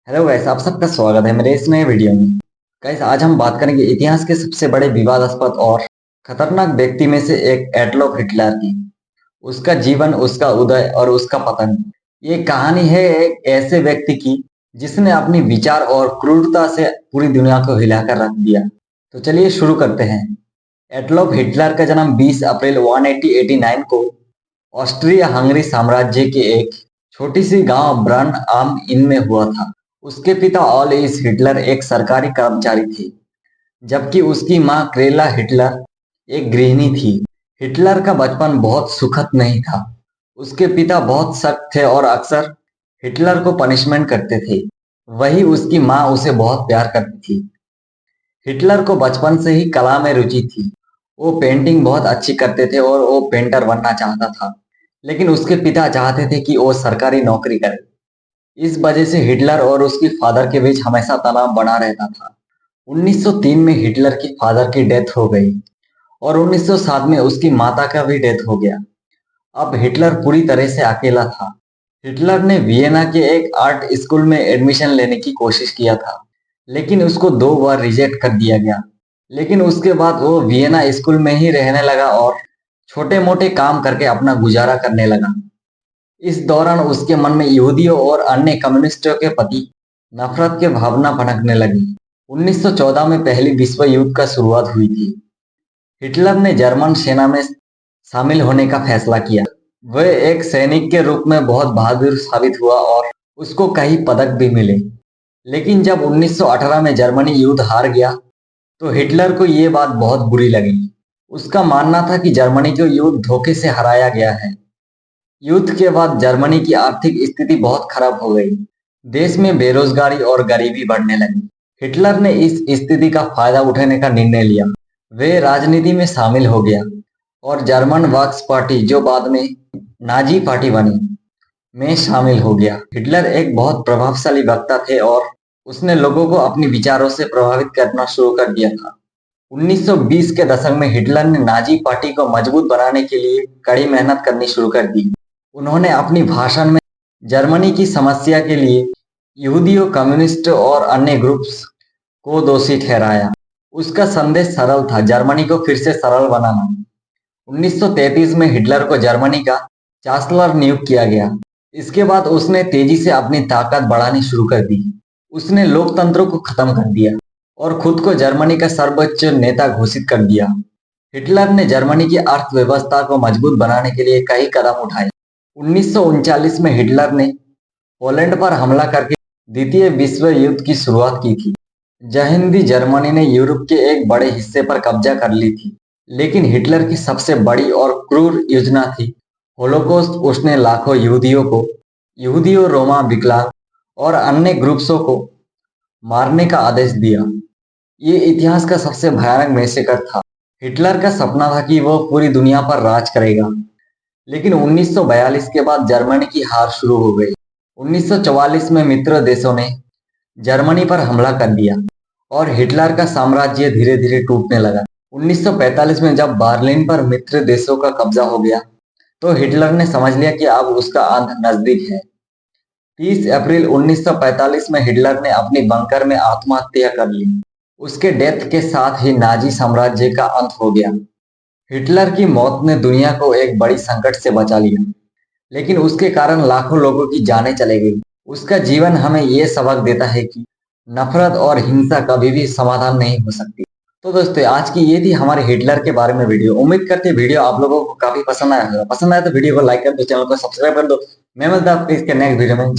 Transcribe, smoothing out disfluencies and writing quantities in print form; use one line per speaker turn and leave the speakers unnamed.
Hello guys, आप सबका स्वागत है मेरे इस नए वीडियो में। गाइस, आज हम बात करेंगे इतिहास के सबसे बड़े विवादास्पद और खतरनाक व्यक्ति में से एक एडोल्फ हिटलर की। उसका जीवन, उसका उदय और उसका पतन। ये कहानी है एक ऐसे व्यक्ति की जिसने अपनी विचार और क्रूरता से पूरी दुनिया को हिलाकर रख दिया। तो चलिए शुरू करते हैं। एडोल्फ हिटलर का जन्म 20 अप्रैल 1889 को ऑस्ट्रिया हंगरी साम्राज्य के एक छोटी सी गांव ब्रन आम इन में हुआ था। उसके पिता ऑलोइस हिटलर एक सरकारी कर्मचारी थे, जबकि उसकी मां क्रेला हिटलर एक गृहिणी थी। हिटलर का बचपन बहुत सुखद नहीं था। उसके पिता बहुत सख्त थे और अक्सर हिटलर को पनिशमेंट करते थे। वही उसकी मां उसे बहुत प्यार करती थी। हिटलर को बचपन से ही कला में रुचि थी। वो पेंटिंग बहुत अच्छी करते थे और वो पेंटर बनना चाहता था, लेकिन उसके पिता चाहते थे कि वो सरकारी नौकरी करे। इस वजह से हिटलर और उसकी फादर के बीच हमेशा तनाव बना रहता था। 1903 में हिटलर की फादर की डेथ हो गई और 1907 में उसकी माता का भी डेथ हो गया। अब हिटलर पूरी तरह से अकेला था। हिटलर ने वियना के एक आर्ट स्कूल में एडमिशन लेने की कोशिश किया था, लेकिन उसको 2 बार रिजेक्ट कर दिया गया। लेकिन उसके बाद वो वियना स्कूल में ही रहने लगा और छोटे मोटे काम करके अपना गुजारा करने लगा। इस दौरान उसके मन में यहूदियों और अन्य कम्युनिस्टों के प्रति नफरत की भावना भड़कने लगी। 1914 में पहली विश्व युद्ध का शुरुआत हुई थी। हिटलर ने जर्मन सेना में शामिल होने का फैसला किया। वह एक सैनिक के रूप में बहुत बहादुर साबित हुआ और उसको कई पदक भी मिले। लेकिन जब 1918 में जर्मनी युद्ध हार गया, तो हिटलर को ये बात बहुत बुरी लगी। उसका मानना था कि जर्मनी को युद्ध धोखे से हराया गया है। युद्ध के बाद जर्मनी की आर्थिक स्थिति बहुत खराब हो गई। देश में बेरोजगारी और गरीबी बढ़ने लगी। हिटलर ने इस स्थिति का फायदा उठाने का निर्णय लिया। वे राजनीति में शामिल हो गया और जर्मन वर्क्स पार्टी, जो बाद में नाजी पार्टी बनी, में शामिल हो गया। हिटलर एक बहुत प्रभावशाली वक्ता थे और उसने लोगों को अपने विचारों से प्रभावित करना शुरू कर दिया था। 1920 के दशक में हिटलर ने नाजी पार्टी को मजबूत बनाने के लिए कड़ी मेहनत करनी शुरू कर दी। उन्होंने अपनी भाषण में जर्मनी की समस्या के लिए यहूदियों, कम्युनिस्ट और अन्य ग्रुप्स को दोषी ठहराया। उसका संदेश सरल था, जर्मनी को फिर से सरल बनाना। 1933 में हिटलर को जर्मनी का चांसलर नियुक्त किया गया। इसके बाद उसने तेजी से अपनी ताकत बढ़ानी शुरू कर दी। उसने लोकतंत्र को खत्म कर दिया और खुद को जर्मनी का सर्वोच्च नेता घोषित कर दिया। हिटलर ने जर्मनी की अर्थव्यवस्था को मजबूत बनाने के लिए कई कदम उठाए। 1939 में हिटलर ने पोलैंड पर हमला करके द्वितीय विश्व युद्ध की शुरुआत की थी। जहिंदी जर्मनी ने यूरोप के एक बड़े हिस्से पर कब्जा कर ली थी, लेकिन हिटलर की सबसे बड़ी और क्रूर योजना थी होलोकॉस्ट। उसने लाखों यहूदियों, रोमा, विकलांग और अन्य ग्रुप्सों को मारने का आदेश दिया। ये इतिहास का सबसे भयानक मैसेकर था। हिटलर का सपना था कि वो पूरी दुनिया पर राज करेगा, लेकिन 1942 के बाद जर्मनी की हार शुरू हो गई। 1944 में मित्र देशों ने जर्मनी पर हमला कर दिया और हिटलर का साम्राज्य धीरे धीरे टूटने लगा। 1945 में जब बर्लिन पर मित्र देशों का कब्जा हो गया, तो हिटलर ने समझ लिया कि अब उसका अंत नजदीक है। 30 अप्रैल 1945 में हिटलर ने अपनी बंकर में आत्महत्या कर ली। उसके डेथ के साथ ही नाजी साम्राज्य का अंत हो गया। हिटलर की मौत ने दुनिया को एक बड़ी संकट से बचा लिया, लेकिन उसके कारण लाखों लोगों की जानें चली गई। उसका जीवन हमें ये सबक देता है कि नफरत और हिंसा कभी भी समाधान नहीं हो सकती। तो दोस्तों, आज की ये थी हमारे हिटलर के बारे में वीडियो। उम्मीद करते हैं वीडियो आप लोगों को काफी पसंद आया होगा। पसंद आया तो वीडियो को लाइक कर दो, चैनल को सब्सक्राइब कर दो। मैं मिलता हूँ आपको इसके नेक्स्ट वीडियो में।